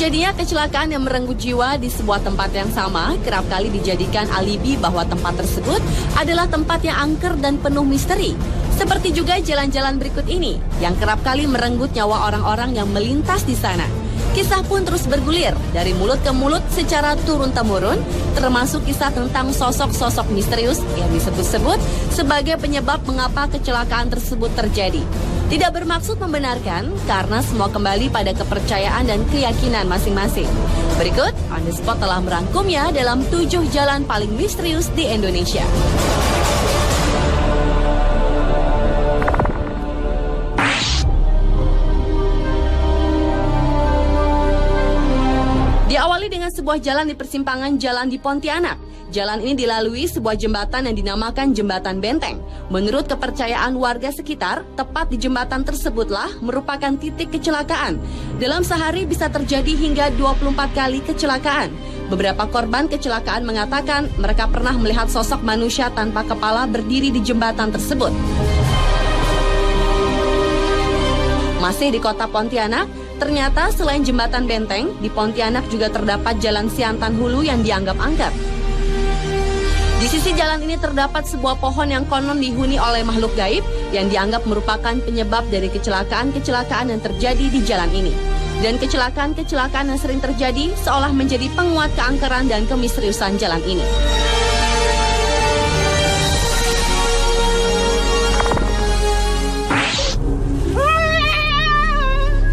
Terjadinya kecelakaan yang merenggut jiwa di sebuah tempat yang sama kerap kali dijadikan alibi bahwa tempat tersebut adalah tempat yang angker dan penuh misteri. Seperti juga jalan-jalan berikut ini yang kerap kali merenggut nyawa orang-orang yang melintas di sana. Kisah pun terus bergulir dari mulut ke mulut secara turun-temurun, termasuk kisah tentang sosok-sosok misterius yang disebut-sebut sebagai penyebab mengapa kecelakaan tersebut terjadi. Tidak bermaksud membenarkan karena semua kembali pada kepercayaan dan keyakinan masing-masing. Berikut, On The Spot telah merangkumnya dalam 7 jalan paling misterius di Indonesia. Diawali dengan sebuah jalan di persimpangan jalan di Pontianak. Jalan ini dilalui sebuah jembatan yang dinamakan Jembatan Benteng. Menurut kepercayaan warga sekitar, tepat di jembatan tersebutlah merupakan titik kecelakaan. Dalam sehari bisa terjadi hingga 24 kali kecelakaan. Beberapa korban kecelakaan mengatakan mereka pernah melihat sosok manusia tanpa kepala berdiri di jembatan tersebut. Masih di kota Pontianak, ternyata selain Jembatan Benteng, di Pontianak juga terdapat Jalan Siantan Hulu yang dianggap angker. Di sisi jalan ini terdapat sebuah pohon yang konon dihuni oleh makhluk gaib yang dianggap merupakan penyebab dari kecelakaan-kecelakaan yang terjadi di jalan ini. Dan kecelakaan-kecelakaan yang sering terjadi seolah menjadi penguat keangkeran dan kemisteriusan jalan ini.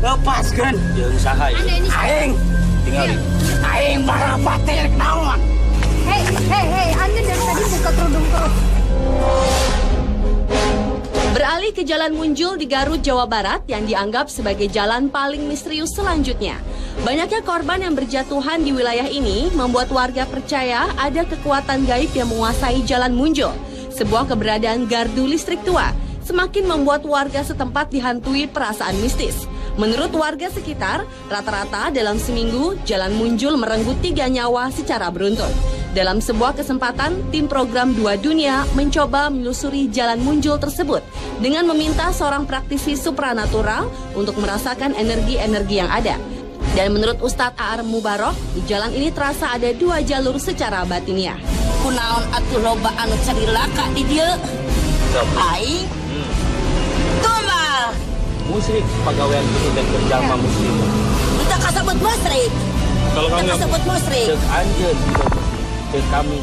Lepaskan. Jangan usaha ya. Aing. Tinggalin. Aing barang paten kenaon. Hei, Anda dari tadi buka kerudung terus. Beralih ke Jalan Munjul di Garut, Jawa Barat yang dianggap sebagai jalan paling misterius selanjutnya. Banyaknya korban yang berjatuhan di wilayah ini membuat warga percaya ada kekuatan gaib yang menguasai Jalan Munjul. Sebuah keberadaan gardu listrik tua semakin membuat warga setempat dihantui perasaan mistis. Menurut warga sekitar, rata-rata dalam seminggu, Jalan Munjul merenggut 3 nyawa secara beruntun. Dalam sebuah kesempatan, tim program 2 Dunia mencoba menelusuri Jalan Munjul tersebut dengan meminta seorang praktisi supranatural untuk merasakan energi-energi yang ada. Dan menurut Ustadz A.R. Mubarok, di jalan ini terasa ada 2 jalur secara batiniah. Kunaon atuh loba anu carilaka di dieu? Aing tumbal. Musrik pegawaian itu dan berjama muslim. Kita kasebut musrik. Kalau kamu yang kasebut musrik. cek anjeun cek kami.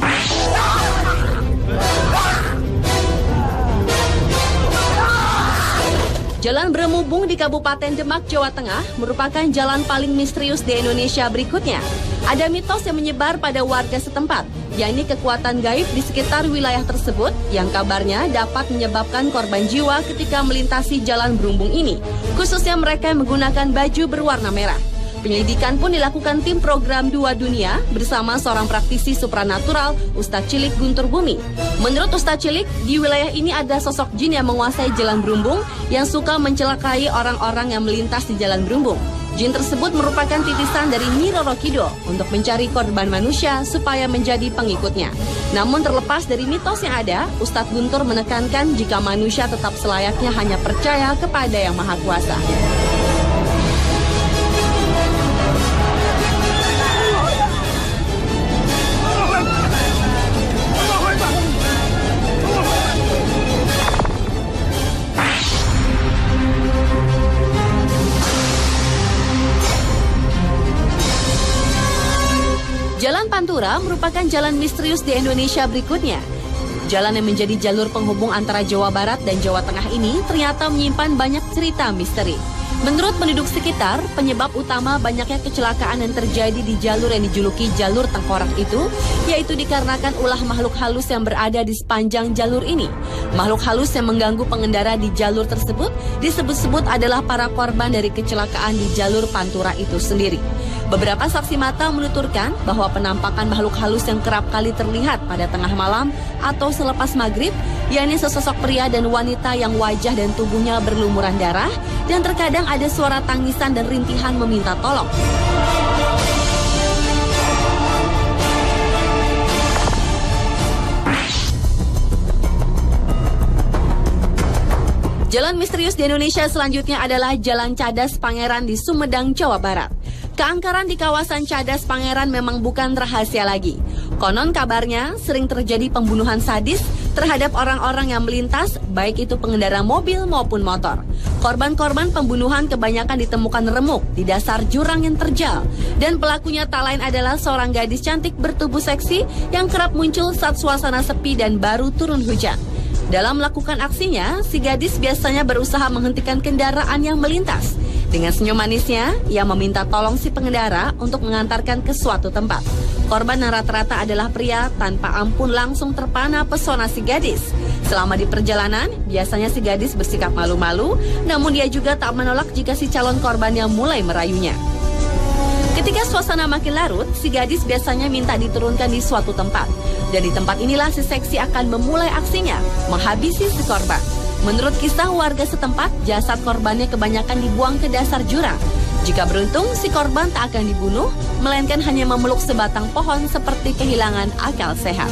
Jalan Bremubung di Kabupaten Demak, Jawa Tengah merupakan jalan paling misterius di Indonesia berikutnya. Ada mitos yang menyebar pada warga setempat, yakni kekuatan gaib di sekitar wilayah tersebut yang kabarnya dapat menyebabkan korban jiwa ketika melintasi jalan Brumubung ini, khususnya mereka yang menggunakan baju berwarna merah. Penyelidikan pun dilakukan tim program 2 Dunia bersama seorang praktisi supranatural, Ustadz Cilik Guntur Bumi. Menurut Ustadz Cilik, di wilayah ini ada sosok jin yang menguasai jalan Brumubung yang suka mencelakai orang-orang yang melintas di jalan Brumubung. Jin tersebut merupakan titisan dari Nyi Roro Kidul untuk mencari korban manusia supaya menjadi pengikutnya. Namun terlepas dari mitos yang ada, Ustadz Guntur menekankan jika manusia tetap selayaknya hanya percaya kepada Yang Maha Kuasa. Jalan Pantura merupakan jalan misterius di Indonesia berikutnya. Jalan yang menjadi jalur penghubung antara Jawa Barat dan Jawa Tengah ini ternyata menyimpan banyak cerita misteri. Menurut penduduk sekitar, penyebab utama banyaknya kecelakaan yang terjadi di jalur yang dijuluki jalur tengkorak itu, yaitu dikarenakan ulah makhluk halus yang berada di sepanjang jalur ini. Makhluk halus yang mengganggu pengendara di jalur tersebut disebut-sebut adalah para korban dari kecelakaan di jalur Pantura itu sendiri. Beberapa saksi mata menuturkan bahwa penampakan makhluk halus yang kerap kali terlihat pada tengah malam atau selepas maghrib, yakni sesosok pria dan wanita yang wajah dan tubuhnya berlumuran darah, dan terkadang ada suara tangisan dan rintihan meminta tolong. Jalan misterius di Indonesia selanjutnya adalah Jalan Cadas Pangeran di Sumedang, Jawa Barat. Keangkeran di kawasan Cadas Pangeran memang bukan rahasia lagi. Konon kabarnya sering terjadi pembunuhan sadis terhadap orang-orang yang melintas, baik itu pengendara mobil maupun motor. Korban-korban pembunuhan kebanyakan ditemukan remuk di dasar jurang yang terjal. Dan pelakunya tak lain adalah seorang gadis cantik bertubuh seksi yang kerap muncul saat suasana sepi dan baru turun hujan. Dalam melakukan aksinya, si gadis biasanya berusaha menghentikan kendaraan yang melintas. Dengan senyum manisnya, ia meminta tolong si pengendara untuk mengantarkan ke suatu tempat. Korban yang rata-rata adalah pria, tanpa ampun langsung terpana pesona si gadis. Selama di perjalanan, biasanya si gadis bersikap malu-malu, namun dia juga tak menolak jika si calon korbannya mulai merayunya. Ketika suasana makin larut, si gadis biasanya minta diturunkan di suatu tempat. Dan di tempat inilah si seksi akan memulai aksinya, menghabisi si korban. Menurut kisah warga setempat, jasad korbannya kebanyakan dibuang ke dasar jurang. Jika beruntung, si korban tak akan dibunuh, melainkan hanya memeluk sebatang pohon seperti kehilangan akal sehat.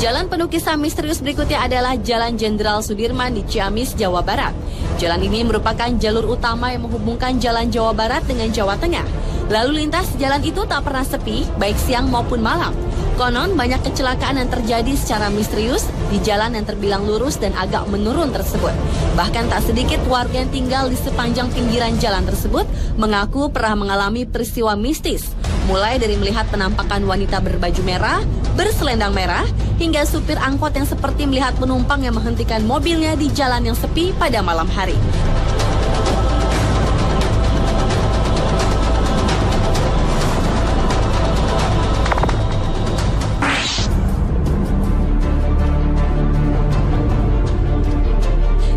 Jalan penuh kisah misterius berikutnya adalah Jalan Jenderal Sudirman di Ciamis, Jawa Barat. Jalan ini merupakan jalur utama yang menghubungkan Jalan Jawa Barat dengan Jawa Tengah. Lalu lintas jalan itu tak pernah sepi, baik siang maupun malam. Konon banyak kecelakaan yang terjadi secara misterius di jalan yang terbilang lurus dan agak menurun tersebut. Bahkan tak sedikit warga yang tinggal di sepanjang pinggiran jalan tersebut mengaku pernah mengalami peristiwa mistis. Mulai dari melihat penampakan wanita berbaju merah, berselendang merah, hingga supir angkot yang seperti melihat penumpang yang menghentikan mobilnya di jalan yang sepi pada malam hari.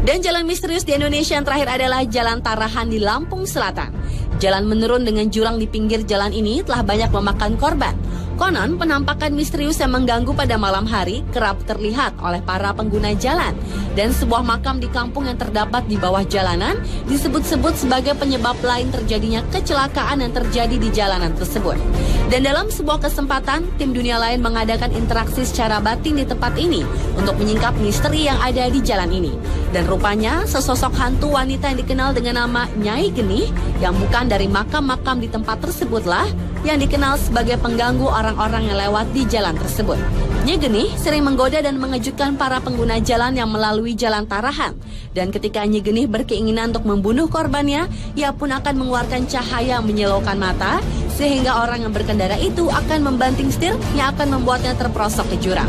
Dan jalan misterius di Indonesia yang terakhir adalah Jalan Tarahan di Lampung Selatan. Jalan menurun dengan jurang di pinggir jalan ini telah banyak memakan korban. Konon, penampakan misterius yang mengganggu pada malam hari kerap terlihat oleh para pengguna jalan. Dan sebuah makam di kampung yang terdapat di bawah jalanan disebut-sebut sebagai penyebab lain terjadinya kecelakaan yang terjadi di jalanan tersebut. Dan dalam sebuah kesempatan, tim dunia lain mengadakan interaksi secara batin di tempat ini untuk menyingkap misteri yang ada di jalan ini. Dan rupanya, sesosok hantu wanita yang dikenal dengan nama Nyai Genih yang bukan dari makam-makam di tempat tersebutlah yang dikenal sebagai pengganggu orang-orang yang lewat di jalan tersebut. Nyai Genih sering menggoda dan mengejutkan para pengguna jalan yang melalui Jalan Tarahan. Dan ketika Nyai Genih berkeinginan untuk membunuh korbannya, ia pun akan mengeluarkan cahaya menyilaukan mata, sehingga orang yang berkendara itu akan membanting setir yang akan membuatnya terperosok ke jurang.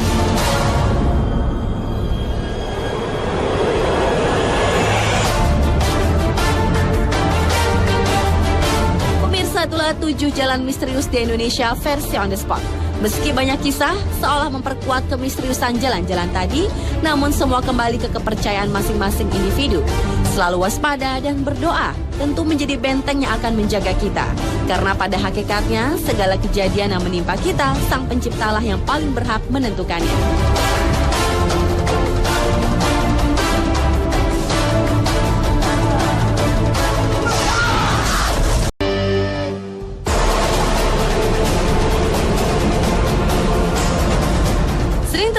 Itulah 7 jalan misterius di Indonesia versi on the spot. Meski banyak kisah seolah memperkuat kemisteriusan jalan-jalan tadi, namun semua kembali ke kepercayaan masing-masing individu. Selalu waspada dan berdoa tentu menjadi benteng yang akan menjaga kita. Karena pada hakikatnya segala kejadian yang menimpa kita, Sang Penciptalah yang paling berhak menentukannya.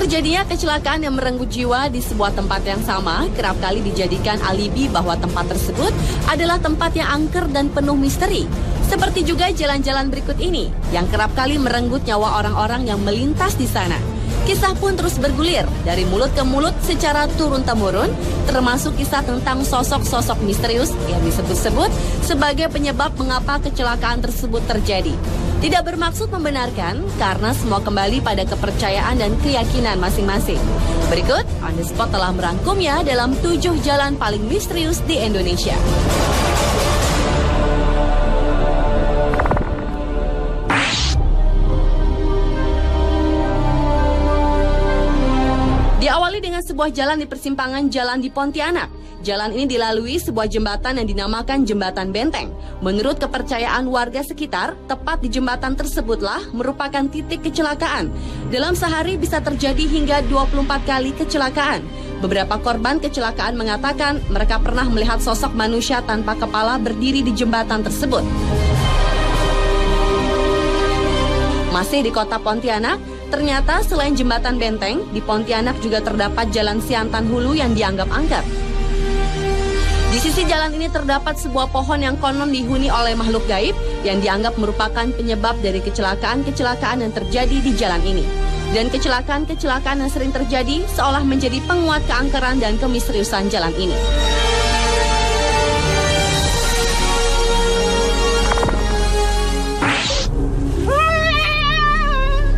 Terjadinya kecelakaan yang merenggut jiwa di sebuah tempat yang sama kerap kali dijadikan alibi bahwa tempat tersebut adalah tempat yang angker dan penuh misteri. Seperti juga jalan-jalan berikut ini yang kerap kali merenggut nyawa orang-orang yang melintas di sana. Kisah pun terus bergulir dari mulut ke mulut secara turun-temurun, termasuk kisah tentang sosok-sosok misterius yang disebut-sebut sebagai penyebab mengapa kecelakaan tersebut terjadi. Tidak bermaksud membenarkan karena semua kembali pada kepercayaan dan keyakinan masing-masing. Berikut, On The Spot telah merangkumnya dalam 7 jalan paling misterius di Indonesia. Diawali dengan sebuah jalan di persimpangan jalan di Pontianak. Jalan ini dilalui sebuah jembatan yang dinamakan Jembatan Benteng. Menurut kepercayaan warga sekitar, tepat di jembatan tersebutlah merupakan titik kecelakaan. Dalam sehari bisa terjadi hingga 24 kali kecelakaan. Beberapa korban kecelakaan mengatakan mereka pernah melihat sosok manusia tanpa kepala berdiri di jembatan tersebut. Masih di kota Pontianak, Ternyata selain jembatan benteng, di Pontianak juga terdapat jalan Siantan Hulu yang dianggap angker. Di sisi jalan ini terdapat sebuah pohon yang konon dihuni oleh makhluk gaib yang dianggap merupakan penyebab dari kecelakaan-kecelakaan yang terjadi di jalan ini. Dan kecelakaan-kecelakaan yang sering terjadi seolah menjadi penguat keangkeran dan kemisteriusan jalan ini.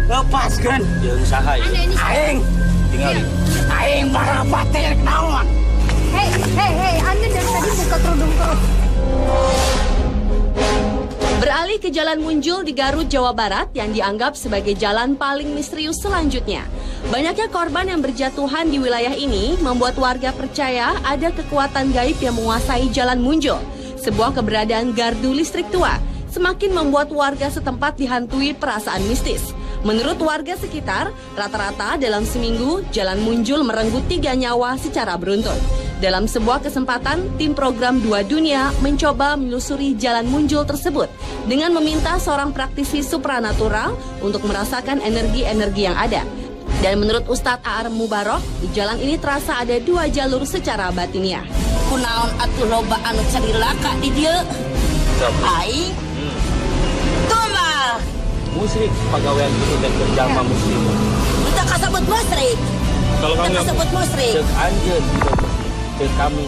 Lepaskan. Jeung saha ieu? Aing. Tingali. Aing barapat teh naon. Hei, Anda dari tadi buka kerudung terus. Beralih ke Jalan Munjul di Garut, Jawa Barat yang dianggap sebagai jalan paling misterius selanjutnya. Banyaknya korban yang berjatuhan di wilayah ini membuat warga percaya ada kekuatan gaib yang menguasai Jalan Munjul. Sebuah keberadaan gardu listrik tua semakin membuat warga setempat dihantui perasaan mistis. Menurut warga sekitar, rata-rata dalam seminggu Jalan Munjul merenggut 3 nyawa secara beruntun. Dalam sebuah kesempatan, tim program 2 Dunia mencoba menelusuri Jalan Munjul tersebut dengan meminta seorang praktisi supranatural untuk merasakan energi-energi yang ada. Dan menurut Ustadz A.R. Mubarok, di jalan ini terasa ada 2 jalur secara batiniah. Kunaon atuh loba anu carilaka di dieu? Aing. Tuh mah. Musyrik pagawean itu dan berjamaah muslim. Kita kasebut musyrik. Kalau Kita kami kasebut musyrik. cek anjeun cek kami.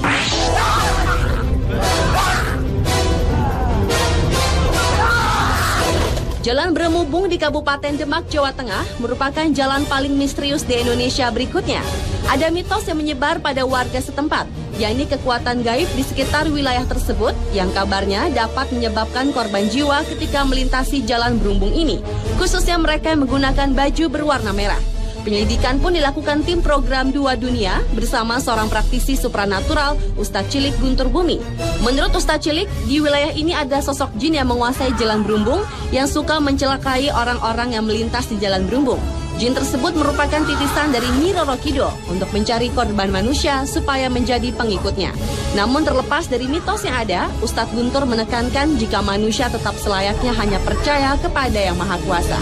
Jalan Beremubung di Kabupaten Demak, Jawa Tengah merupakan jalan paling misterius di Indonesia berikutnya. Ada mitos yang menyebar pada warga setempat, yakni kekuatan gaib di sekitar wilayah tersebut yang kabarnya dapat menyebabkan korban jiwa ketika melintasi jalan Berembung ini, khususnya mereka yang menggunakan baju berwarna merah. Penyelidikan pun dilakukan tim program 2 Dunia bersama seorang praktisi supranatural, Ustadz Cilik Guntur Bumi. Menurut Ustadz Cilik, di wilayah ini ada sosok jin yang menguasai jalan Berembung yang suka mencelakai orang-orang yang melintas di jalan Berembung. Jin tersebut merupakan titisan dari Nyi Roro Kidul untuk mencari korban manusia supaya menjadi pengikutnya. Namun terlepas dari mitos yang ada, Ustadz Guntur menekankan jika manusia tetap selayaknya hanya percaya kepada Yang Maha Kuasa.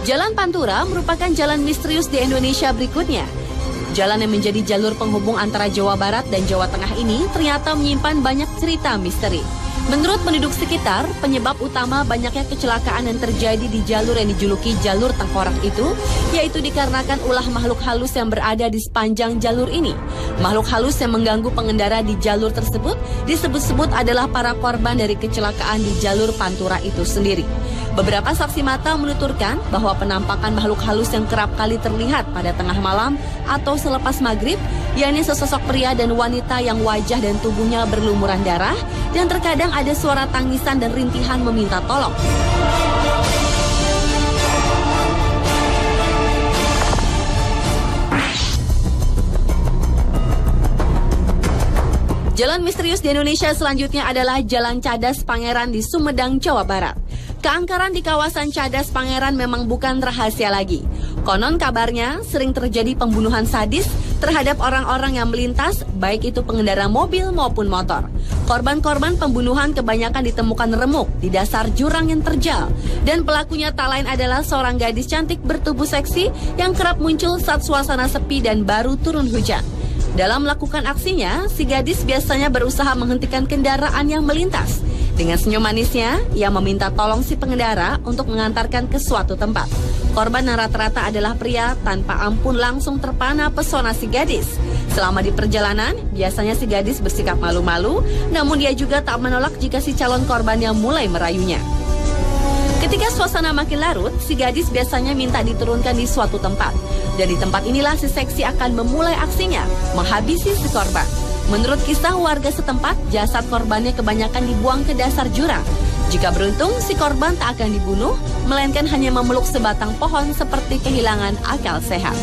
Jalan Pantura merupakan jalan misterius di Indonesia berikutnya. Jalan yang menjadi jalur penghubung antara Jawa Barat dan Jawa Tengah ini ternyata menyimpan banyak cerita misteri. Menurut penduduk sekitar, penyebab utama banyaknya kecelakaan yang terjadi di jalur yang dijuluki jalur tengkorak itu, yaitu dikarenakan ulah makhluk halus yang berada di sepanjang jalur ini. Makhluk halus yang mengganggu pengendara di jalur tersebut disebut-sebut adalah para korban dari kecelakaan di jalur Pantura itu sendiri. Beberapa saksi mata menuturkan bahwa penampakan makhluk halus yang kerap kali terlihat pada tengah malam atau selepas maghrib, yakni sesosok pria dan wanita yang wajah dan tubuhnya berlumuran darah, dan terkadang ada suara tangisan dan rintihan meminta tolong. Jalan misterius di Indonesia selanjutnya adalah Jalan Cadas Pangeran di Sumedang, Jawa Barat. Keangkeran di kawasan Cadas Pangeran memang bukan rahasia lagi. Konon kabarnya sering terjadi pembunuhan sadis terhadap orang-orang yang melintas, baik itu pengendara mobil maupun motor. Korban-korban pembunuhan kebanyakan ditemukan remuk di dasar jurang yang terjal. Dan pelakunya tak lain adalah seorang gadis cantik bertubuh seksi yang kerap muncul saat suasana sepi dan baru turun hujan. Dalam melakukan aksinya, si gadis biasanya berusaha menghentikan kendaraan yang melintas. Dengan senyum manisnya, ia meminta tolong si pengendara untuk mengantarkan ke suatu tempat. Korban yang rata-rata adalah pria tanpa ampun langsung terpana pesona si gadis. Selama di perjalanan, biasanya si gadis bersikap malu-malu, namun dia juga tak menolak jika si calon korbannya mulai merayunya. Ketika suasana makin larut, si gadis biasanya minta diturunkan di suatu tempat. Dan di tempat inilah si seksi akan memulai aksinya, menghabisi si korban. Menurut kisah warga setempat, jasad korbannya kebanyakan dibuang ke dasar jurang. Jika beruntung, si korban tak akan dibunuh, melainkan hanya memeluk sebatang pohon seperti kehilangan akal sehat.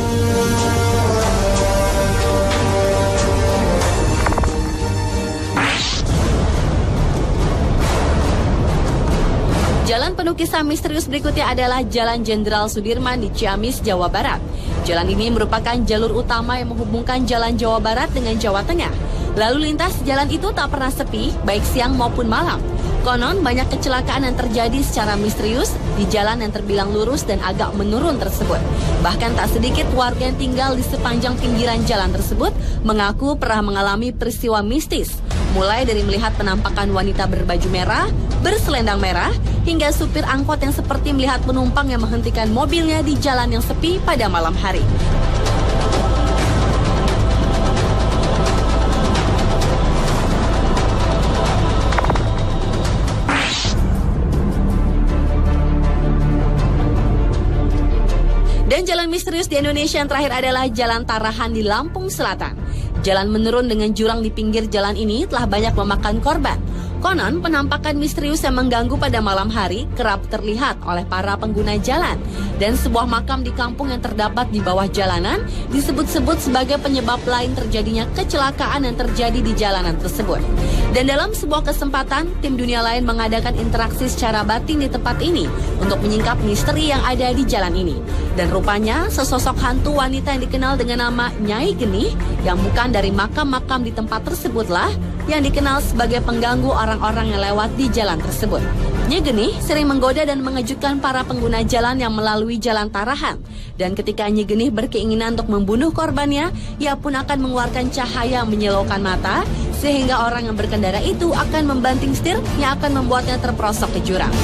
penuh kisah misterius berikutnya adalah Jalan Jenderal Sudirman di Ciamis, Jawa Barat. Jalan ini merupakan jalur utama yang menghubungkan Jalan Jawa Barat dengan Jawa Tengah. Lalu lintas jalan itu tak pernah sepi, baik siang maupun malam. Konon banyak kecelakaan yang terjadi secara misterius di jalan yang terbilang lurus dan agak menurun tersebut. Bahkan tak sedikit warga yang tinggal di sepanjang pinggiran jalan tersebut mengaku pernah mengalami peristiwa mistis. Mulai dari melihat penampakan wanita berbaju merah, berselendang merah, hingga supir angkot yang seperti melihat penumpang yang menghentikan mobilnya di jalan yang sepi pada malam hari. Dan jalan misterius di Indonesia yang terakhir adalah Jalan Tarahan di Lampung Selatan. Jalan menurun dengan jurang di pinggir jalan ini telah banyak memakan korban. Konon, penampakan misterius yang mengganggu pada malam hari kerap terlihat oleh para pengguna jalan. Dan sebuah makam di kampung yang terdapat di bawah jalanan disebut-sebut sebagai penyebab lain terjadinya kecelakaan yang terjadi di jalanan tersebut. Dan dalam sebuah kesempatan, tim dunia lain mengadakan interaksi secara batin di tempat ini untuk menyingkap misteri yang ada di jalan ini. Dan rupanya, sesosok hantu wanita yang dikenal dengan nama Nyai Genih, yang bukan dari makam-makam di tempat tersebutlah, yang dikenal sebagai pengganggu orang-orang yang lewat di jalan tersebut. Nyai Genih sering menggoda dan mengejutkan para pengguna jalan yang melalui Jalan Tarahan. Dan ketika Nyai Genih berkeinginan untuk membunuh korbannya, ia pun akan mengeluarkan cahaya menyilaukan mata, sehingga orang yang berkendara itu akan membanting setir yang akan membuatnya terperosok ke jurang.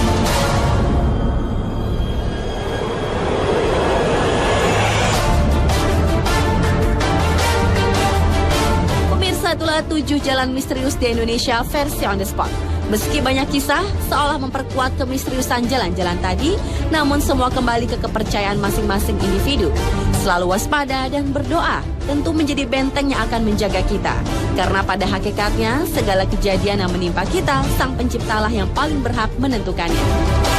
Itulah 7 jalan misterius di Indonesia versi on the spot. Meski banyak kisah seolah memperkuat kemisteriusan jalan-jalan tadi, namun semua kembali ke kepercayaan masing-masing individu. Selalu waspada dan berdoa tentu menjadi benteng yang akan menjaga kita. Karena pada hakikatnya segala kejadian yang menimpa kita, Sang Penciptalah yang paling berhak menentukannya.